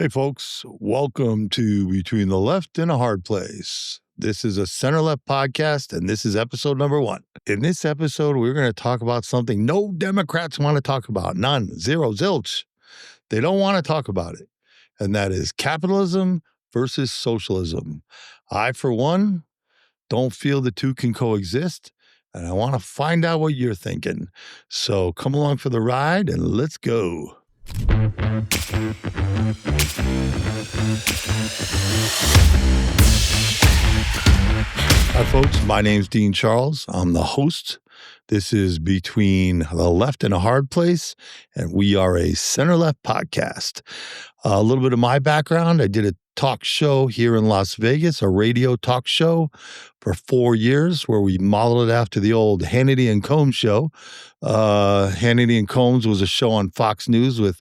Hey, folks, welcome to Between the Left and a Hard Place. This is a center-left podcast, and this is episode number 1. In this episode, we're going to talk about something no Democrats want to talk about. None. Zero. Zilch. They don't want to talk about it, and that is capitalism versus socialism. I, for one, don't feel the two can coexist, and I want to find out what you're thinking. So come along for the ride, and let's go. Hi, folks. My name's Dean Charles. I'm the host. This is Between the Left and a Hard Place, and we are a center-left podcast. A little bit of my background. I did a talk show here in Las Vegas, a radio talk show for 4 years where we modeled it after the old Hannity and Combs show. Hannity and Combs was a show on Fox News with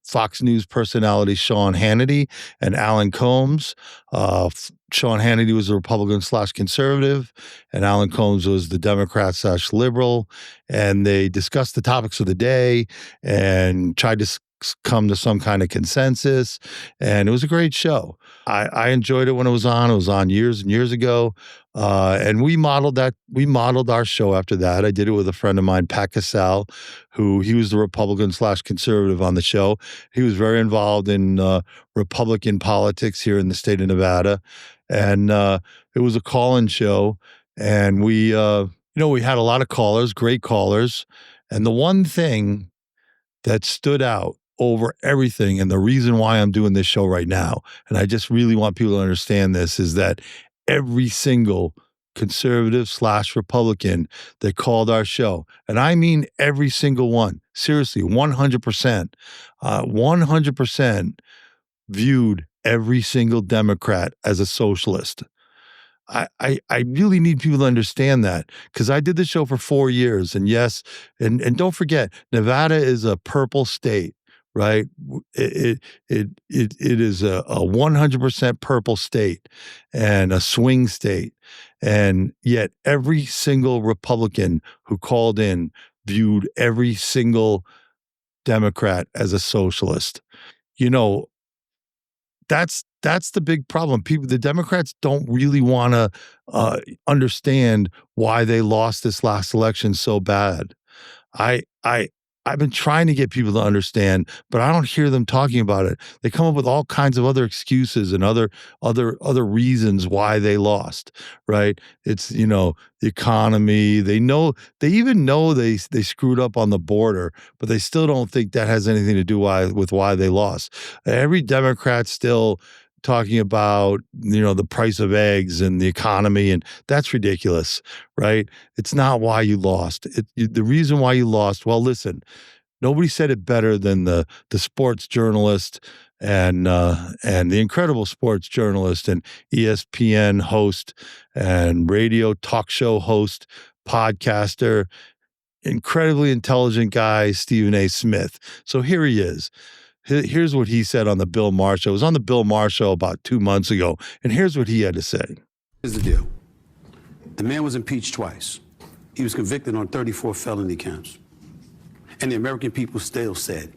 Fox News personality Sean Hannity and Alan Combs. Sean Hannity was a Republican/conservative, and Alan Combs was the Democrat/liberal. And they discussed the topics of the day and tried to come to some kind of consensus. And it was a great show. I enjoyed it when it was on. It was on years and years ago. And we modeled our show after that. I did it with a friend of mine, Pat Casale, he was the Republican/conservative on the show. He was very involved in Republican politics here in the state of Nevada. And it was a call-in show. And we had a lot of callers, great callers. And the one thing that stood out over everything, and the reason why I'm doing this show right now, and I just really want people to understand this, is that every single conservative/Republican that called our show, and I mean every single one, seriously, 100% viewed every single Democrat as a socialist. I really need people to understand that, because I did the show for 4 years, and yes, and don't forget, Nevada is a purple state, right? It is a 100% purple state and a swing state, and yet every single Republican who called in viewed every single Democrat as a socialist. That's the big problem. The Democrats don't really want to understand why they lost this last election so bad. I've been trying to get people to understand, but I don't hear them talking about it. They come up with all kinds of other excuses and other reasons why they lost, right? It's, the economy. They even know they screwed up on the border, but they still don't think that has anything to do with why they lost. Every Democrat still talking about, the price of eggs and the economy, and that's ridiculous, right? It's not why you lost. The reason why you lost, well, listen, nobody said it better than the sports journalist and the incredible sports journalist and ESPN host and radio talk show host, podcaster, incredibly intelligent guy, Stephen A. Smith. So here he is. Here's what he said on the Bill Maher show. It was on the Bill Maher show about 2 months ago, and here's what he had to say. Here's the deal. The man was impeached twice. He was convicted on 34 felony counts. And the American people still said,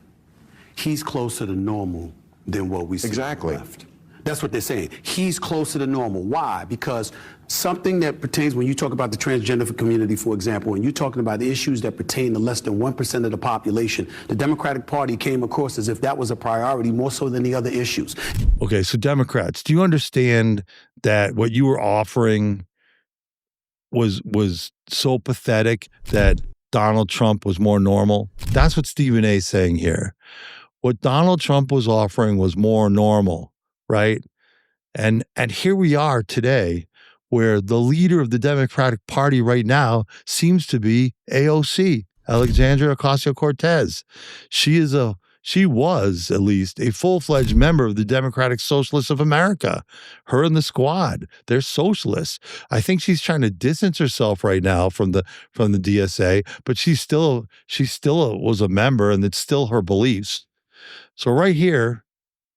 he's closer to normal than what we see. Exactly. Left. That's what they're saying. He's closer to normal. Why? Because something that pertains, when you talk about the transgender community, for example, and you're talking about the issues that pertain to less than 1% of the population, the Democratic Party came across as if that was a priority more so than the other issues. Okay, so Democrats, do you understand that what you were offering was so pathetic that Donald Trump was more normal? That's what Stephen A. is saying here. What Donald Trump was offering was more normal, right? And here we are today, where the leader of the Democratic Party right now seems to be AOC, Alexandria Ocasio-Cortez. She was at least a full-fledged member of the Democratic Socialists of America. Her and the squad, they're socialists. I think she's trying to distance herself right now from the DSA, but she still was a member, and it's still her beliefs. So right here,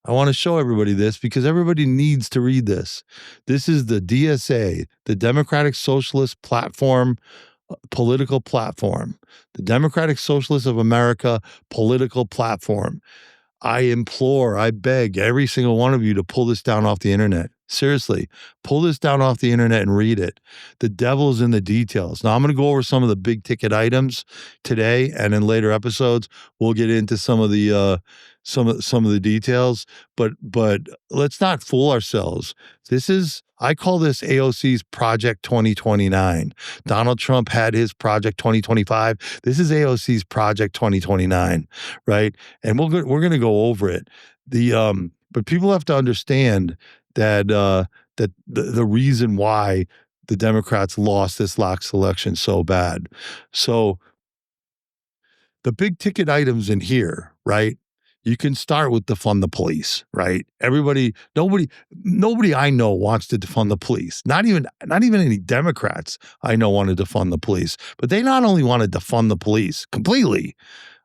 I want to show everybody this because everybody needs to read this. This is the DSA, the Democratic Socialist Platform, political platform, the Democratic Socialists of America political platform. I implore, I beg every single one of you to pull this down off the internet. Seriously, pull this down off the internet and read it. The devil's in the details. Now, I'm going to go over some of the big ticket items today, and in later episodes, we'll get into some of the details. But let's not fool ourselves. I call this AOC's Project 2029. Donald Trump had his Project 2025. This is AOC's Project 2029, right? And we're going to go over it. But people have to understand that the reason why the Democrats lost this last election so bad. So the big ticket items in here, right? You can start with defund the police, right? Nobody I know wants to defund the police. Not even any Democrats I know want to defund the police. But they not only want to defund the police completely,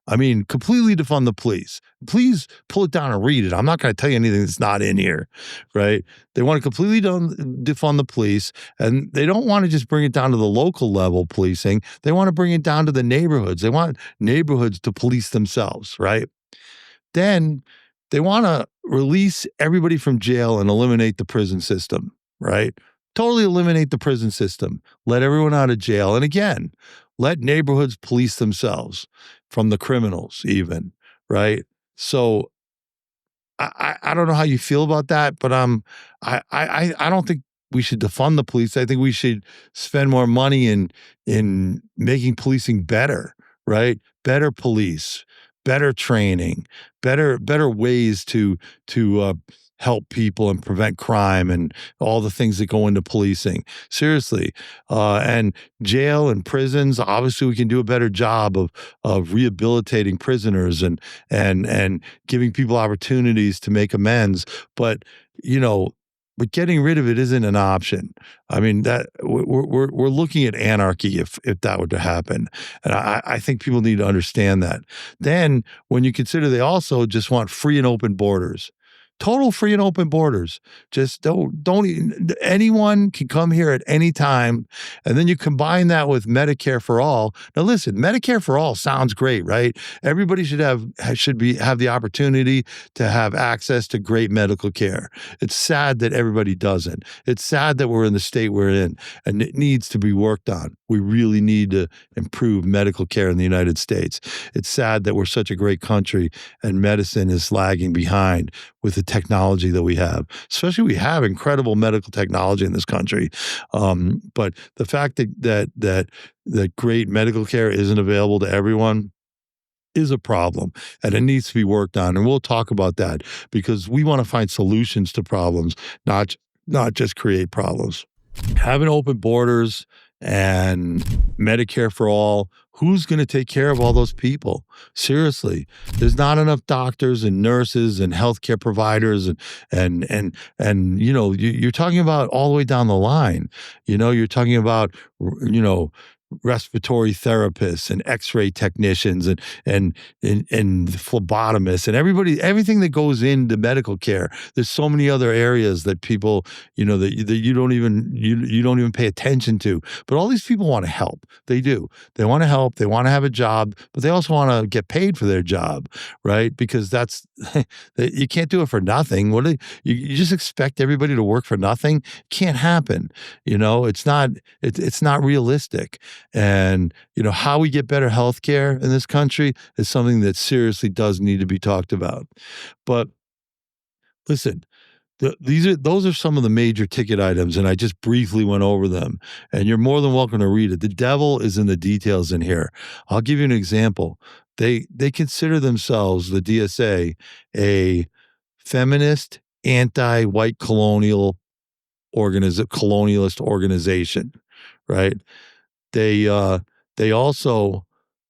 completely defund the police. Please pull it down and read it. I'm not going to tell you anything that's not in here, right? They want to completely defund the police, and they don't want to just bring it down to the local level policing. They want to bring it down to the neighborhoods. They want neighborhoods to police themselves, right? Then they want to release everybody from jail and eliminate the prison system, right? Totally eliminate the prison system. Let everyone out of jail. And again, let neighborhoods police themselves from the criminals even, right? So I don't know how you feel about that, but I don't think we should defund the police. I think we should spend more money in making policing better, right? Better police, better training, better ways to help people and prevent crime and all the things that go into policing. Seriously. And jail and prisons, obviously we can do a better job of rehabilitating prisoners and giving people opportunities to make amends. But, but getting rid of it isn't an option. That we're looking at anarchy if that were to happen. And I think people need to understand that. Then when you consider they also just want free and open borders. Total free and open borders. Just don't even, anyone can come here at any time. And then you combine that with Medicare for all. Now listen, Medicare for all sounds great, right? Everybody should have the opportunity to have access to great medical care. It's sad that everybody doesn't. It's sad that we're in the state we're in, and it needs to be worked on. We really need to improve medical care in the United States. It's sad that we're such a great country and medicine is lagging behind with the technology that we have. Especially we have incredible medical technology in this country. But the fact that great medical care isn't available to everyone is a problem, and it needs to be worked on. And we'll talk about that because we want to find solutions to problems, not just create problems. Having open borders and Medicare for all, who's going to take care of all those people? Seriously, there's not enough doctors and nurses and healthcare providers and you're talking about all the way down the line. You're talking about respiratory therapists and x-ray technicians and phlebotomists and everything that goes into medical care. There's so many other areas that people, that you don't even pay attention to. But all these people want to help. They do. They want to help. They want to have a job, but they also want to get paid for their job, right? Because you can't do it for nothing. You just expect everybody to work for nothing? Can't happen. It's not realistic. And, how we get better health care in this country is something that seriously does need to be talked about. But listen, those are some of the major ticket items, and I just briefly went over them. And you're more than welcome to read it. The devil is in the details in here. I'll give you an example. They consider themselves, the DSA, a feminist, anti-white colonialist organization, right? They also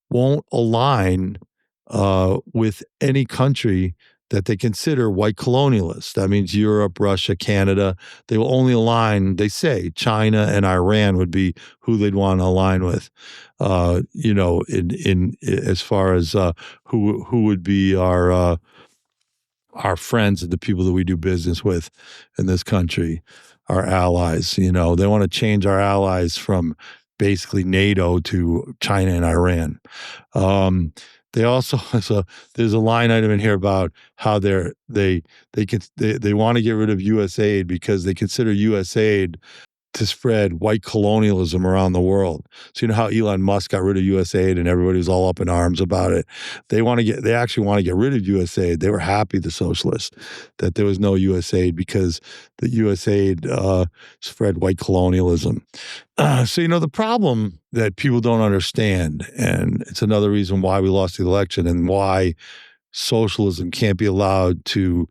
won't align with any country that they consider white colonialist. That means Europe, Russia, Canada. They will only align, they say, China and Iran would be who they'd want to align with, in as far as who would be our friends and the people that we do business with in this country, our allies. They want to change our allies from basically NATO to China and Iran. They also so there's a line item in here about how they want to get rid of U.S. aid because they consider U.S. aid to spread white colonialism around the world. So you know how Elon Musk got rid of USAID and everybody was all up in arms about it. They actually want to get rid of USAID. They were happy, the socialists, that there was no USAID because the USAID spread white colonialism. So the problem that people don't understand, and it's another reason why we lost the election and why socialism can't be allowed to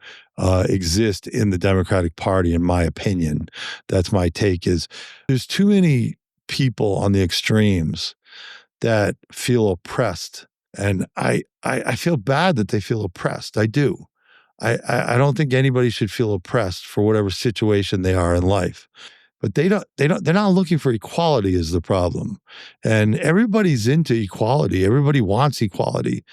exist in the Democratic Party, in my opinion. That's my take, is there's too many people on the extremes that feel oppressed. And I feel bad that they feel oppressed. I do. I don't think anybody should feel oppressed for whatever situation they are in life. But they're not looking for equality is the problem. And everybody's into equality. Everybody wants equality.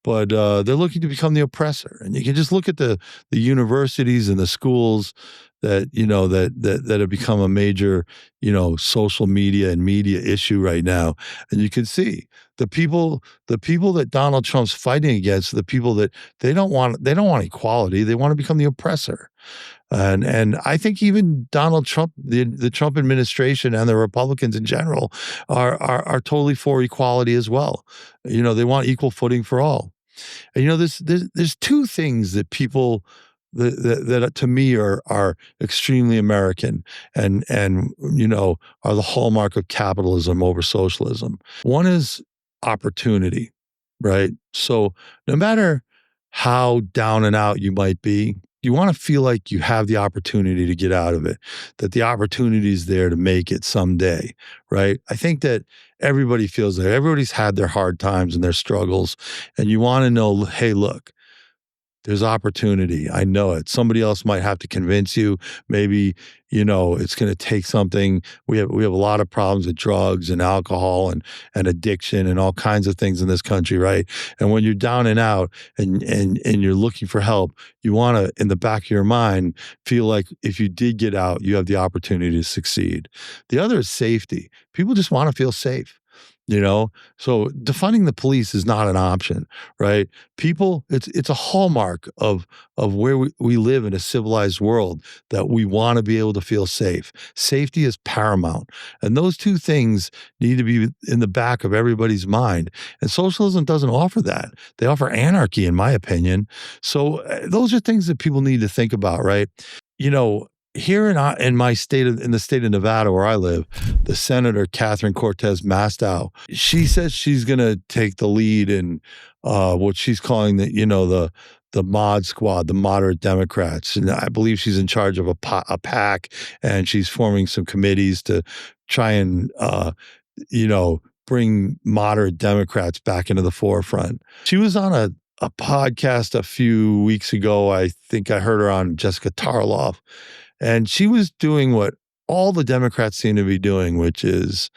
But they're looking to become the oppressor, and you can just look at the universities and the schools that that have become a major social media and media issue right now, and you can see the people that Donald Trump's fighting against, the people that they don't want equality, they want to become the oppressor. And I think even Donald Trump, the Trump administration and the Republicans in general are totally for equality as well. They want equal footing for all. And there's two things that people that to me are extremely American and are the hallmark of capitalism over socialism. One is opportunity, right? So no matter how down and out you might be, you want to feel like you have the opportunity to get out of it, that the opportunity is there to make it someday, right? I think that everybody feels that. Everybody's had their hard times and their struggles, and you want to know, hey, look, there's opportunity. I know it. Somebody else might have to convince you. Maybe, it's going to take something. We have a lot of problems with drugs and alcohol and addiction and all kinds of things in this country, right? And when you're down and out and you're looking for help, you want to, in the back of your mind, feel like if you did get out, you have the opportunity to succeed. The other is safety. People just want to feel safe. So defunding the police is not an option, right? People, it's a hallmark of where we live in a civilized world, that we want to be able to feel safe. Safety is paramount. And those two things need to be in the back of everybody's mind. And socialism doesn't offer that. They offer anarchy, in my opinion. So those are things that people need to think about, right? Here in my state, in the state of Nevada where I live, the Senator Catherine Cortez Mastow, she says she's going to take the lead in what she's calling the mod squad, the moderate Democrats, and I believe she's in charge of a PAC, and she's forming some committees to try and bring moderate Democrats back into the forefront. She was on a podcast a few weeks ago. I think I heard her on Jessica Tarloff. And she was doing what all the Democrats seem to be doing, which is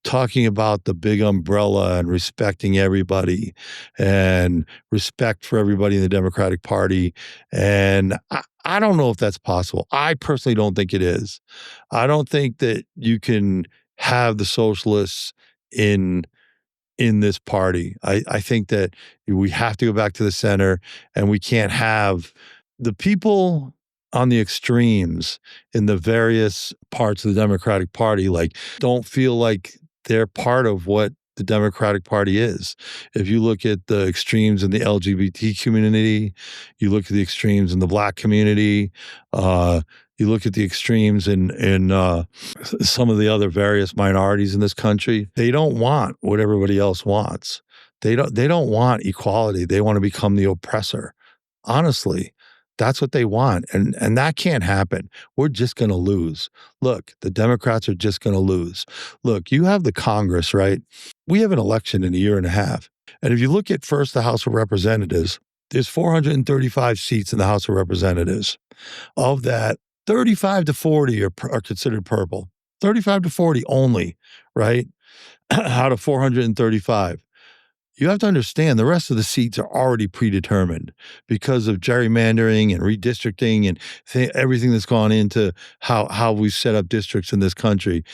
talking about the big umbrella and respecting everybody and respect for everybody in the Democratic Party. And I don't know if that's possible. I personally don't think it is. I don't think that you can have the socialists in this party. I think that we have to go back to the center, and we can't have the people on the extremes in the various parts of the Democratic Party, don't feel like they're part of what the Democratic Party is. If you look at the extremes in the LGBT community, you look at the extremes in the Black community, you look at the extremes in some of the other various minorities in this country, they don't want what everybody else wants. They don't want equality. They want to become the oppressor. Honestly, that's what they want. And that can't happen. We're just going to lose. Look, the Democrats are just going to lose. Look, you have the Congress, right? We have an election in a year and a half. And if you look at first the House of Representatives, there's 435 seats in the House of Representatives. Of that, 35 to 40 are considered purple. 35 to 40 only, right? Out of 435. you have to understand the rest of the seats are already predetermined because of gerrymandering and redistricting and everything that's gone into how we set up districts in this country.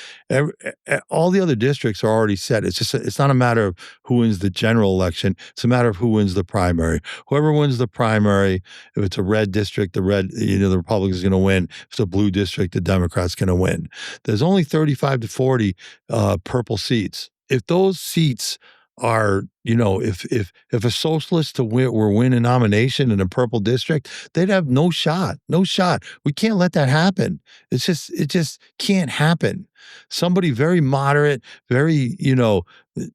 All the other districts are already set. It's not a matter of who wins the general election. It's a matter of who wins the primary. Whoever wins the primary, if it's a red district, the Republicans are going to win. If it's a blue district, the Democrats going to win. There's only 35 to 40 purple seats. If those seats are, if a socialist were win a nomination in a purple district, they'd have no shot. We can't let that happen. It just can't happen. Somebody very moderate, very,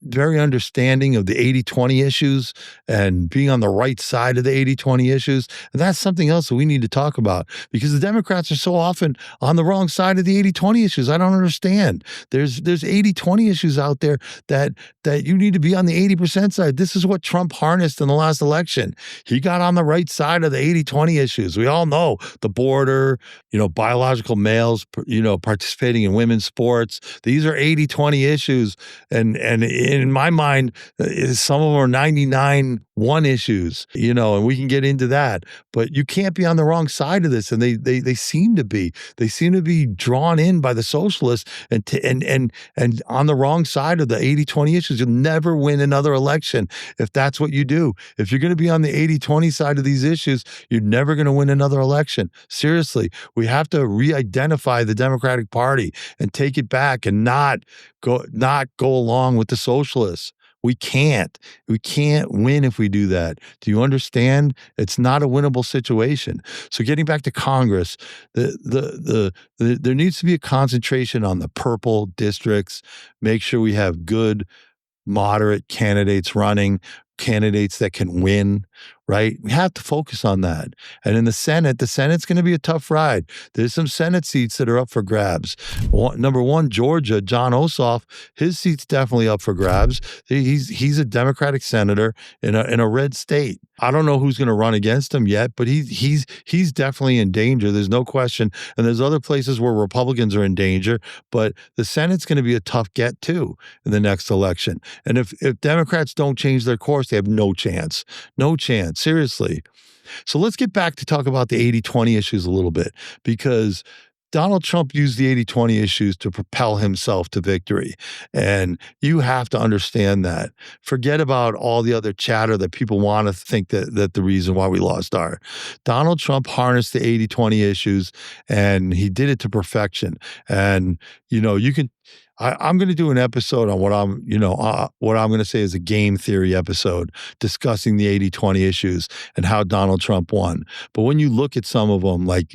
very understanding of the 80-20 issues and being on the right side of the 80-20 issues. And that's something else that we need to talk about, because the Democrats are so often on the wrong side of the 80-20 issues. I don't understand. There's 80-20 issues out there that you need to be on the 80% side. This is what Trump harnessed in the last election. He got on the right side of the 80-20 issues. We all know the border, biological males, participating in women's sports. These are 80-20 issues. And in my mind, some of them are 99-1 issues, and we can get into that. But you can't be on the wrong side of this. And they seem to be. They seem to be drawn in by the socialists and on the wrong side of the 80-20 issues. You'll never win another election if that's what you do. If you're going to be on the 80-20 side of these issues, you're never going to win another election. Seriously, we have to re-identify the Democratic Party and take it back and not go along with the socialists. We can't win if we do that. Do you understand? It's not a winnable situation. So getting back to Congress, there needs to be a concentration on the purple districts. Make sure we have good, moderate candidates running, candidates that can win, right? We have to focus on that. And in the Senate's going to be a tough ride. There's some Senate seats that are up for grabs. Number one, Georgia, John Ossoff, his seat's definitely up for grabs. He's a Democratic senator in a red state. I don't know who's going to run against him yet, but he's definitely in danger. There's no question. And there's other places where Republicans are in danger, but the Senate's going to be a tough get too in the next election. And if Democrats don't change their course, they have no chance. No chance. Seriously. So let's get back to talk about the 80-20 issues a little bit, because Donald Trump used the 80-20 issues to propel himself to victory. And you have to understand that. Forget about all the other chatter that people want to think that the reason why we lost are. Donald Trump harnessed the 80-20 issues, and he did it to perfection. And, you can... I'm going to do an episode on what I'm going to say is a game theory episode discussing the 80-20 issues and how Donald Trump won. But when you look at some of them, like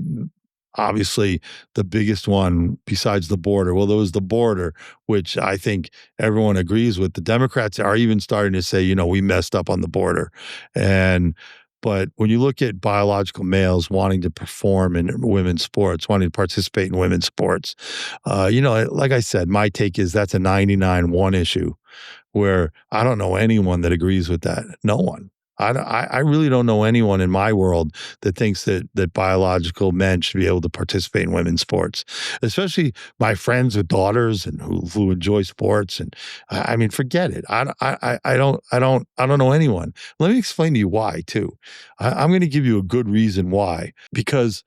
obviously the biggest one besides the border, well, there was the border, which I think everyone agrees with. The Democrats are even starting to say, we messed up on the border. But when you look at biological males wanting to perform in women's sports, wanting to participate in women's sports, like I said, my take is that's a 99-1 issue, where I don't know anyone that agrees with that. No one. I really don't know anyone in my world that thinks that biological men should be able to participate in women's sports, especially my friends with daughters and who enjoy sports. And I mean, forget it. I don't know anyone. Let me explain to you why too. I'm going to give you a good reason why, because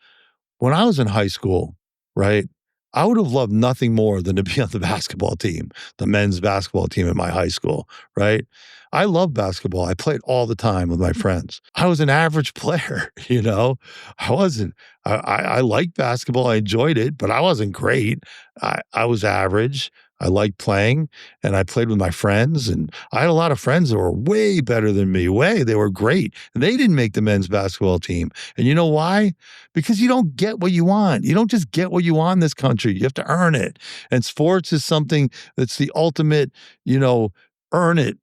when I was in high school, right, I would have loved nothing more than to be on the basketball team, the men's basketball team at my high school, right? I love basketball. I played all the time with my friends. I was an average player, I wasn't. I liked basketball. I enjoyed it, but I wasn't great. I was average. I liked playing, and I played with my friends, and I had a lot of friends that were way better than me. They were great. And they didn't make the men's basketball team. And you know why? Because you don't get what you want. You don't just get what you want in this country. You have to earn it. And sports is something that's the ultimate, earn it,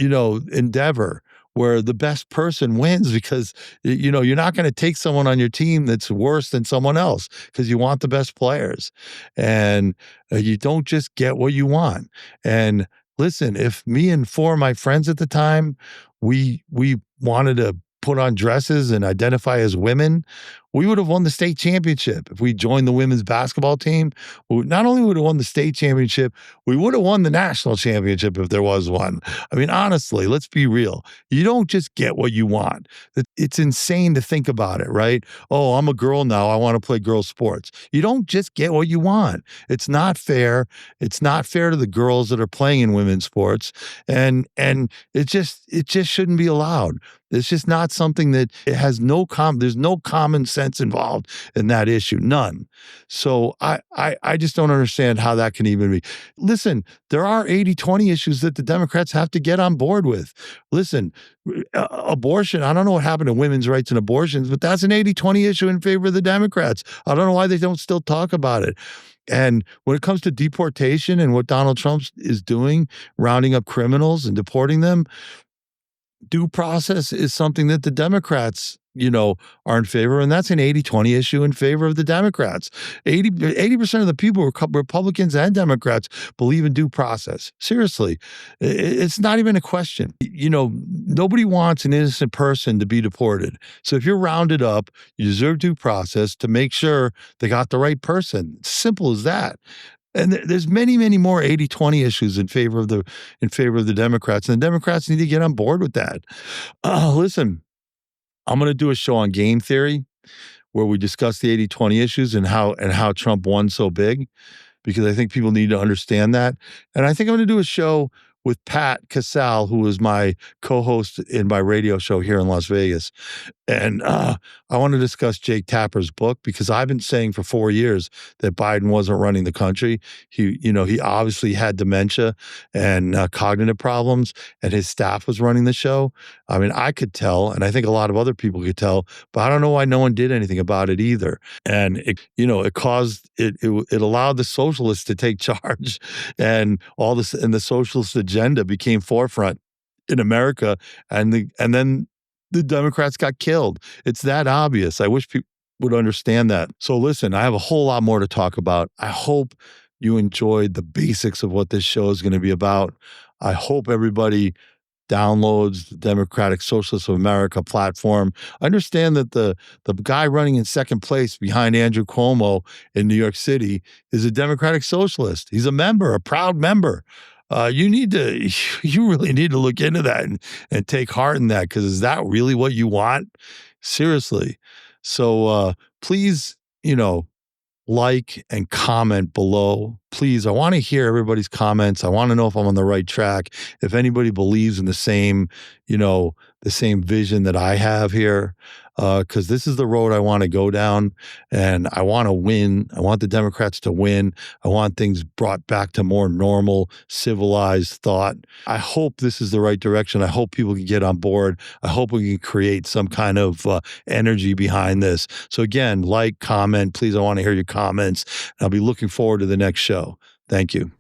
endeavor, where the best person wins, because, you're not going to take someone on your team that's worse than someone else, because you want the best players, and you don't just get what you want. And listen, if me and four of my friends at the time, we wanted to put on dresses and identify as women, We would have won the state championship if we joined the women's basketball team. Not only would have won the state championship, we would have won the national championship if there was one. I mean, honestly, let's be real. You don't just get what you want. It's insane to think about it, right? Oh, I'm a girl now. I want to play girls' sports. You don't just get what you want. It's not fair. It's not fair to the girls that are playing in women's sports, and it just shouldn't be allowed. It's just not something that it has there's no common sense involved in that issue. None. So I just don't understand how that can even be. Listen, there are 80-20 issues that the Democrats have to get on board with. Listen, abortion, I don't know what happened to women's rights and abortions, but that's an 80-20 issue in favor of the Democrats. I don't know why they don't still talk about it. And when it comes to deportation and what Donald Trump is doing, rounding up criminals and deporting them, due process is something that the Democrats, are in favor, and that's an 80-20 issue in favor of the Democrats. 80% of the people, Republicans and Democrats, believe in due process. Seriously, it's not even a question. Nobody wants an innocent person to be deported. So if you're rounded up, you deserve due process to make sure they got the right person. Simple as that. And there's many, many more 80-20 issues in favor of the Democrats, and the Democrats need to get on board with that. Listen, I'm going to do a show on game theory where we discuss the 80-20 issues and how Trump won so big, because I think people need to understand that. And I think I'm going to do a show with Pat Casale, who is my co-host in my radio show here in Las Vegas. And I want to discuss Jake Tapper's book, because I've been saying for 4 years that Biden wasn't running the country. He obviously had dementia and cognitive problems, and his staff was running the show. I mean, I could tell, and I think a lot of other people could tell, but I don't know why no one did anything about it either. And it allowed the socialists to take charge, and all this, and the socialist agenda became forefront in America, and then the Democrats got killed. It's that obvious. I wish people would understand that. So listen, I have a whole lot more to talk about. I hope you enjoyed the basics of what this show is going to be about. I hope everybody downloads the Democratic Socialists of America platform. I understand that the guy running in second place behind Andrew Cuomo in New York City is a Democratic Socialist. He's a member, a proud member. You really need to look into that and take heart in that, because is that really what you want? Seriously. So please, like and comment below. Please, I want to hear everybody's comments. I want to know if I'm on the right track. If anybody believes in the same vision that I have here, because this is the road I want to go down, and I want to win. I want the Democrats to win. I want things brought back to more normal, civilized thought. I hope this is the right direction. I hope people can get on board. I hope we can create some kind of energy behind this. So again, like, comment, please. I want to hear your comments. I'll be looking forward to the next show. Thank you.